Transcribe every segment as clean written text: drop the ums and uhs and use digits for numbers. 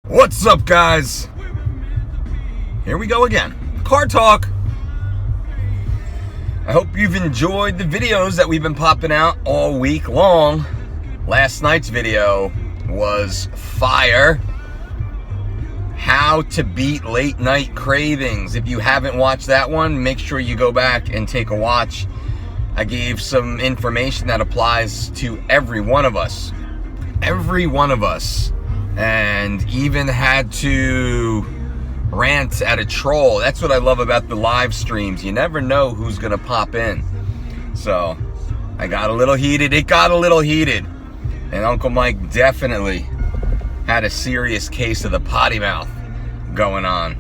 What's up, guys? Here we go again. Car talk. I hope you've enjoyed the videos that we've been popping out all week long. Last night's video was fire. How to beat late night cravings. If you haven't watched that one, make sure you go back and take a watch. I gave some information that applies to every one of us. Every one of us. And even had to rant at a troll. That's what I love about the live streams. You never know who's going to pop in. So, I got a little heated. It got a little heated. And Uncle Mike definitely had a serious case of the potty mouth going on,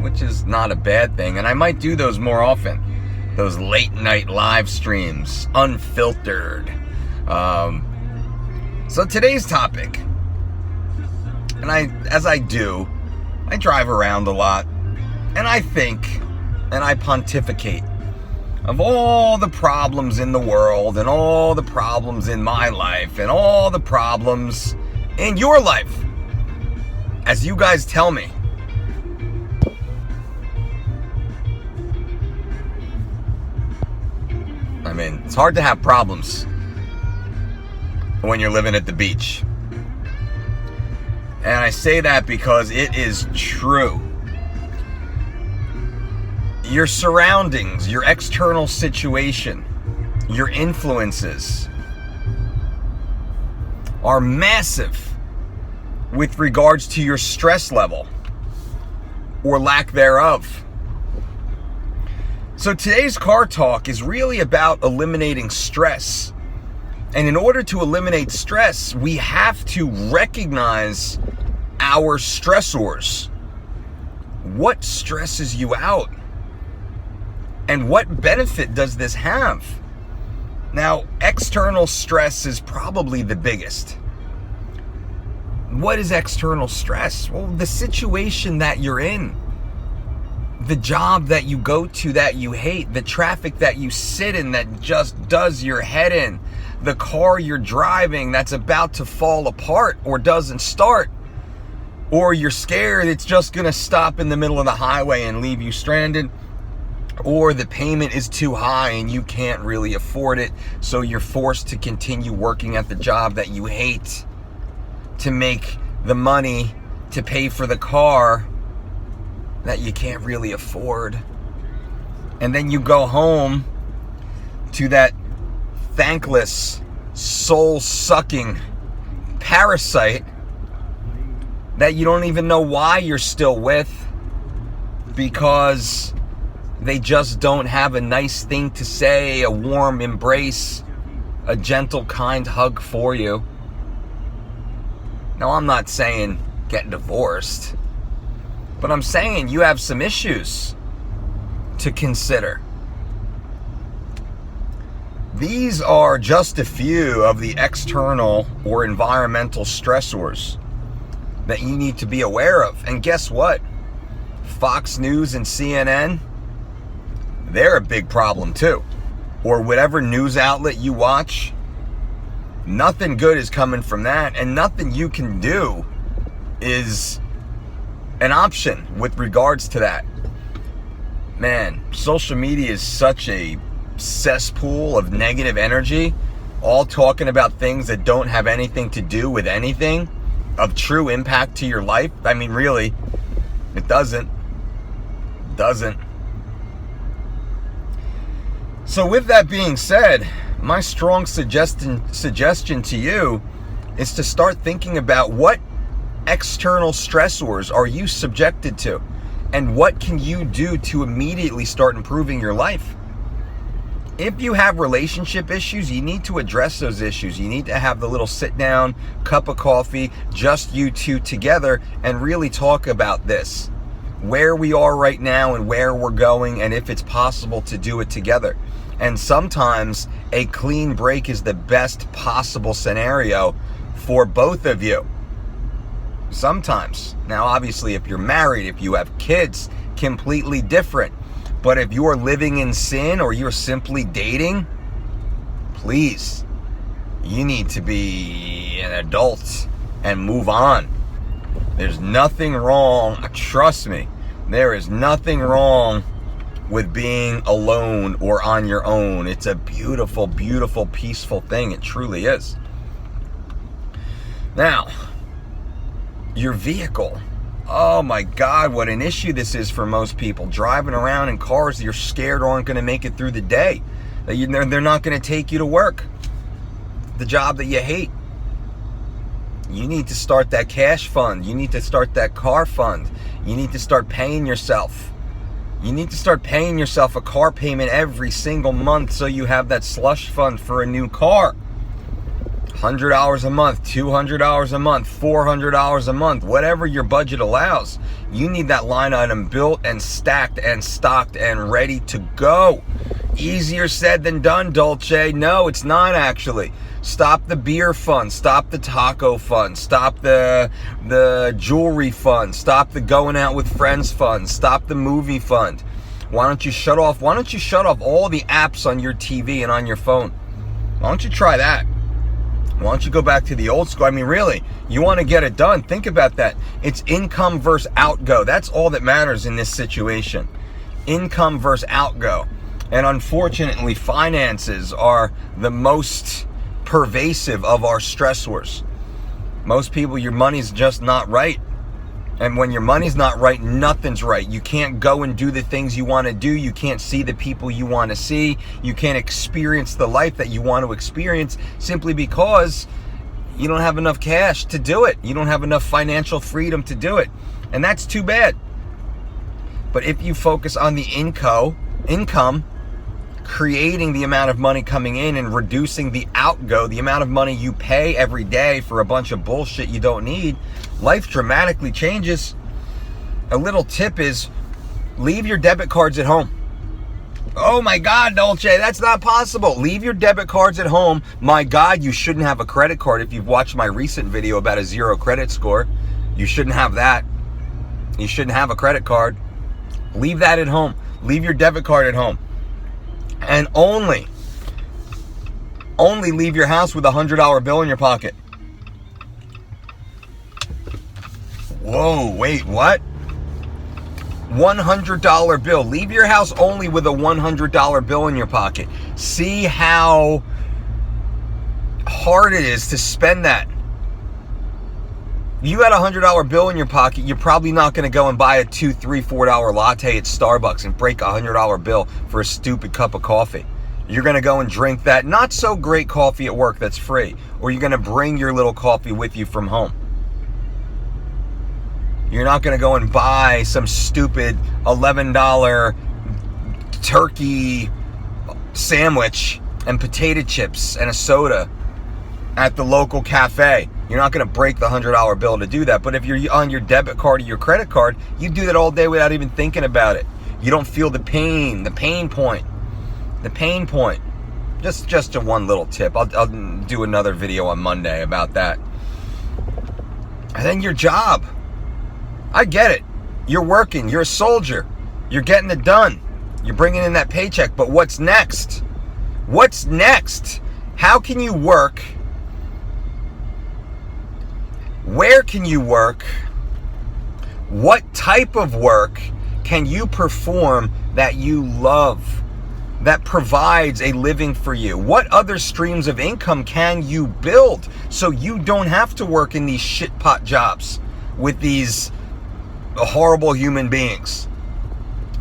which is not a bad thing. And I might do those more often. Those late night live streams, unfiltered. So today's topic, and as I do, I drive around a lot, and I think, and I pontificate of all the problems in the world, and all the problems in my life, and all the problems in your life, as you guys tell me. I mean, it's hard to have problems when you're living at the beach. And I say that because it is true. Your surroundings, your external situation, your influences are massive with regards to your stress level or lack thereof. So today's car talk is really about eliminating stress. And in order to eliminate stress, we have to recognize our stressors. What stresses you out? And what benefit does this have? Now, external stress is probably the biggest. What is external stress? Well, the situation that you're in, the job that you go to that you hate, the traffic that you sit in that just does your head in, the car you're driving that's about to fall apart or doesn't start, or you're scared it's just going to stop in the middle of the highway and leave you stranded, or the payment is too high and you can't really afford it, so you're forced to continue working at the job that you hate to make the money to pay for the car that you can't really afford. And then you go home to that thankless, soul-sucking parasite that you don't even know why you're still with, because they just don't have a nice thing to say, a warm embrace, a gentle, kind hug for you. Now, I'm not saying get divorced, but I'm saying you have some issues to consider. These are just a few of the external or environmental stressors that you need to be aware of. And guess what? Fox News and CNN, they're a big problem too. Or whatever news outlet you watch, nothing good is coming from that, and nothing you can do is an option with regards to that. Man, social media is such a cesspool of negative energy, all talking about things that don't have anything to do with anything of true impact to your life. I mean, really, it doesn't. So with that being said, my strong suggestion to you is to start thinking about what external stressors are you subjected to, and what can you do to immediately start improving your life. If you have relationship issues, you need to address those issues. You need to have the little sit down, cup of coffee, just you two together, and really talk about this. Where we are right now and where we're going, and if it's possible to do it together. And sometimes a clean break is the best possible scenario for both of you. Sometimes. Now, obviously, if you're married, if you have kids, completely different. But if you're living in sin or you're simply dating, please, you need to be an adult and move on. There's nothing wrong, trust me, there is nothing wrong with being alone or on your own. It's a beautiful, beautiful, peaceful thing. It truly is. Now, your vehicle. Oh my God, what an issue this is for most people. Driving around in cars you're scared aren't going to make it through the day. That they're not going to take you to work. The job that you hate. You need to start that cash fund. You need to start that car fund. You need to start paying yourself. You need to start paying yourself a car payment every single month so you have that slush fund for a new car. $100 a month, $200 a month, $400 a month, whatever your budget allows. You need that line item built and stacked and stocked and ready to go. Easier said than done, Dolce. No, it's not actually. Stop the beer fund, stop the taco fund, stop the jewelry fund, stop the going out with friends fund, stop the movie fund. Why don't you shut off all the apps on your TV and on your phone? Why don't you try that? Why don't you go back to the old school? I mean, really, you want to get it done. Think about that. It's income versus outgo. That's all that matters in this situation. Income versus outgo. And unfortunately, finances are the most pervasive of our stressors. Most people, your money's just not right. And when your money's not right, nothing's right. You can't go and do the things you want to do. You can't see the people you want to see. You can't experience the life that you want to experience simply because you don't have enough cash to do it. You don't have enough financial freedom to do it. And that's too bad. But if you focus on the income, creating the amount of money coming in and reducing the outgo, the amount of money you pay every day for a bunch of bullshit you don't need, life dramatically changes. A little tip is leave your debit cards at home. Oh my God, Dolce, that's not possible. Leave your debit cards at home. My God, you shouldn't have a credit card. If you've watched my recent video about a 0 credit score, you shouldn't have that. You shouldn't have a credit card. Leave that at home. Leave your debit card at home. And only leave your house with a $100 bill in your pocket. Whoa, wait, what? $100 bill. Leave your house only with a $100 bill in your pocket. See how hard it is to spend that. You got a $100 bill in your pocket, you're probably not going to go and buy a $2, $3, $4 latte at Starbucks and break a $100 bill for a stupid cup of coffee. You're going to go and drink that not so great coffee at work that's free, or you're going to bring your little coffee with you from home. You're not going to go and buy some stupid $11 turkey sandwich and potato chips and a soda at the local cafe. You're not going to break the $100 bill to do that. But if you're on your debit card or your credit card, you do that all day without even thinking about it. You don't feel the pain point. Just a one little tip. I'll do another video on Monday about that. And then your job. I get it. You're working. You're a soldier. You're getting it done. You're bringing in that paycheck. But what's next? What's next? How can you work? Where can you work? What type of work can you perform that you love, that provides a living for you? What other streams of income can you build so you don't have to work in these shitpot jobs with these horrible human beings?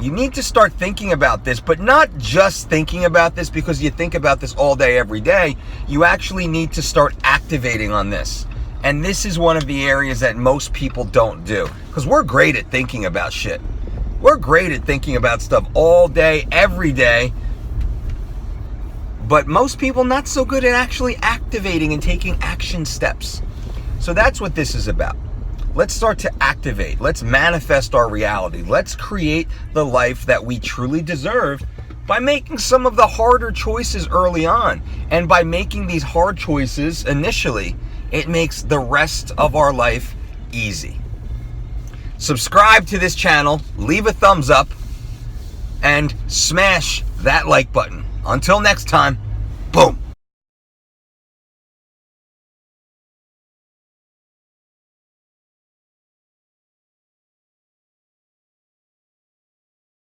You need to start thinking about this, but not just thinking about this because you think about this all day, every day. You actually need to start activating on this. And this is one of the areas that most people don't do. Because we're great at thinking about shit. We're great at thinking about stuff all day, every day. But most people not so good at actually activating and taking action steps. So that's what this is about. Let's start to activate. Let's manifest our reality. Let's create the life that we truly deserve by making some of the harder choices early on. And by making these hard choices initially, it makes the rest of our life easy. Subscribe to this channel, leave a thumbs up, and smash that like button. Until next time, boom.